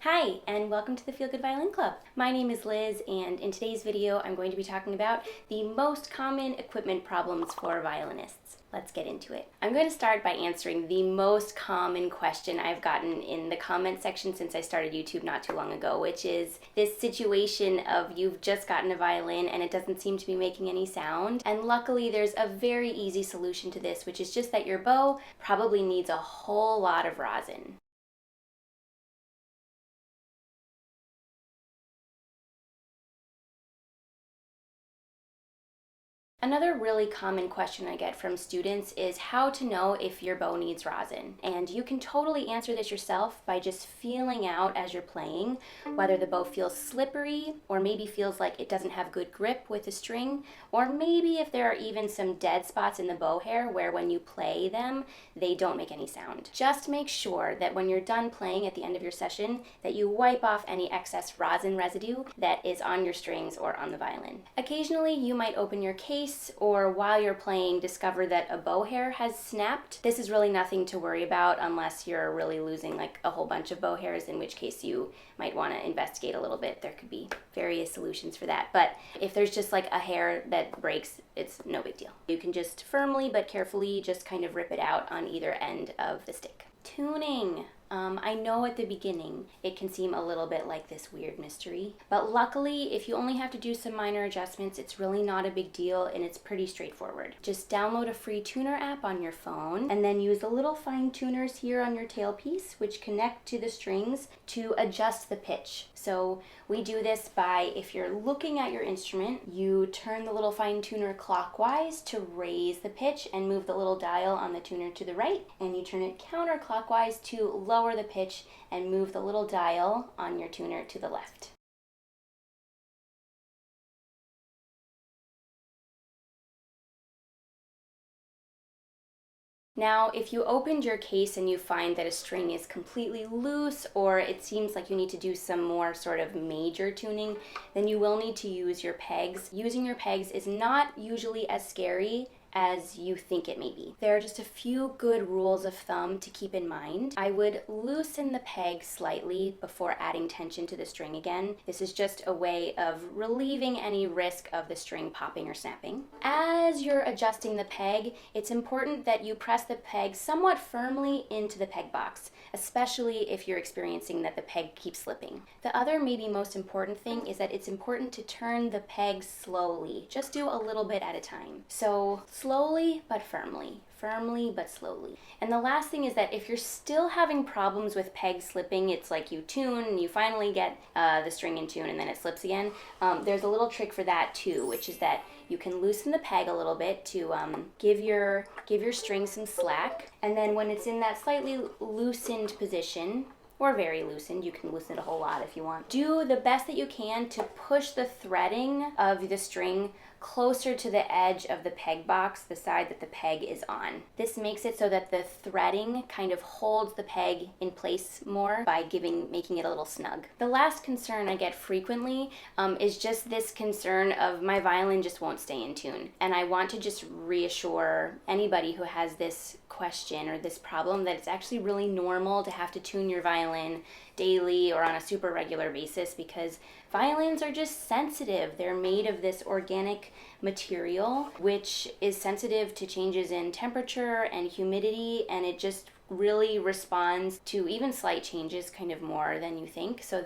Hi, and welcome to the Feel Good Violin Club. My name is Liz, and in today's video, I'm going to be talking about the most common equipment problems for violinists. Let's get into it. I'm going to start by answering the most common question I've gotten in the comment section since I started YouTube not too long ago, which is this situation of you've just gotten a violin and it doesn't seem to be making any sound. And luckily, there's a very easy solution to this, which is just that your bow probably needs a whole lot of rosin. Another really common question I get from students is how to know if your bow needs rosin. And you can totally answer this yourself by just feeling out as you're playing whether the bow feels slippery or maybe feels like it doesn't have good grip with the string, or maybe if there are even some dead spots in the bow hair where when you play them, they don't make any sound. Just make sure that when you're done playing at the end of your session that you wipe off any excess rosin residue that is on your strings or on the violin. Occasionally you might open your case or while you're playing discover that a bow hair has snapped. This is really nothing to worry about unless you're really losing like a whole bunch of bow hairs, in which case you might want to investigate a little bit. There could be various solutions for that. But if there's just like a hair that breaks, it's no big deal. You can just firmly but carefully just kind of rip it out on either end of the stick. Tuning. I know at the beginning it can seem a little bit like this weird mystery, but luckily if you only have to do some minor adjustments, it's really not a big deal and it's pretty straightforward. Just download a free tuner app on your phone and then use the little fine tuners here on your tailpiece which connect to the strings to adjust the pitch. So we do this by, if you're looking at your instrument, you turn the little fine tuner clockwise to raise the pitch and move the little dial on the tuner to the right, and you turn it counterclockwise to lower the pitch and move the little dial on your tuner to the left. Now, if you opened your case and you find that a string is completely loose or it seems like you need to do some more sort of major tuning, then you will need to use your pegs. Using your pegs is not usually as scary as you think it may be. There are just a few good rules of thumb to keep in mind. I would loosen the peg slightly before adding tension to the string again. This is just a way of relieving any risk of the string popping or snapping. As you're adjusting the peg, it's important that you press the peg somewhat firmly into the peg box, especially if you're experiencing that the peg keeps slipping. The other maybe most important thing is that it's important to turn the peg slowly. Just do a little bit at a time. So slowly but firmly. Firmly but slowly. And the last thing is that if you're still having problems with peg slipping, it's like you tune and you finally get the string in tune and then it slips again, there's a little trick for that too, which is that you can loosen the peg a little bit to give your string some slack, and then when it's in that slightly loosened position, or very loosened, you can loosen it a whole lot if you want, do the best that you can to push the threading of the string closer to the edge of the peg box, the side that the peg is on. This makes it so that the threading kind of holds the peg in place more by making it a little snug. The last concern I get frequently is just this concern of my violin just won't stay in tune. And I want to just reassure anybody who has this question or this problem that it's actually really normal to have to tune your violin daily or on a super regular basis, because violins are just sensitive. They're made of this organic material which is sensitive to changes in temperature and humidity, and it just really responds to even slight changes kind of more than you think. So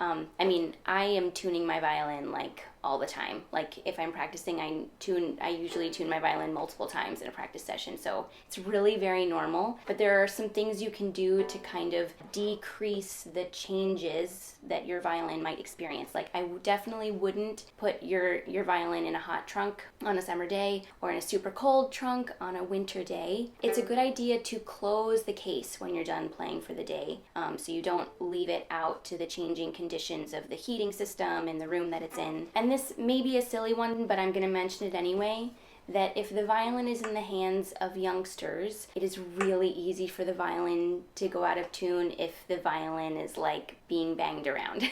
I am tuning my violin like all the time. Like if I'm practicing, I usually tune my violin multiple times in a practice session. So it's really very normal, but there are some things you can do to kind of decrease the changes that your violin might experience. Like I definitely wouldn't put your violin in a hot trunk on a summer day or in a super cold trunk on a winter day. It's a good idea to close the case when you're done playing for the day, so you don't leave it out to the changing conditions of the heating system in the room that it's in. And this may be a silly one, but I'm going to mention it anyway, that if the violin is in the hands of youngsters, it is really easy for the violin to go out of tune if the violin is like being banged around.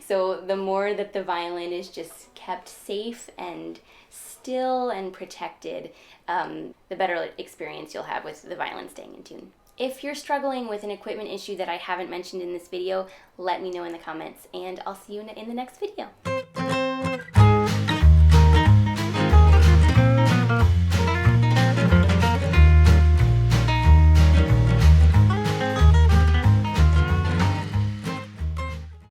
So the more that the violin is just kept safe and still and protected, the better experience you'll have with the violin staying in tune. If you're struggling with an equipment issue that I haven't mentioned in this video, let me know in the comments, and I'll see you in the next video.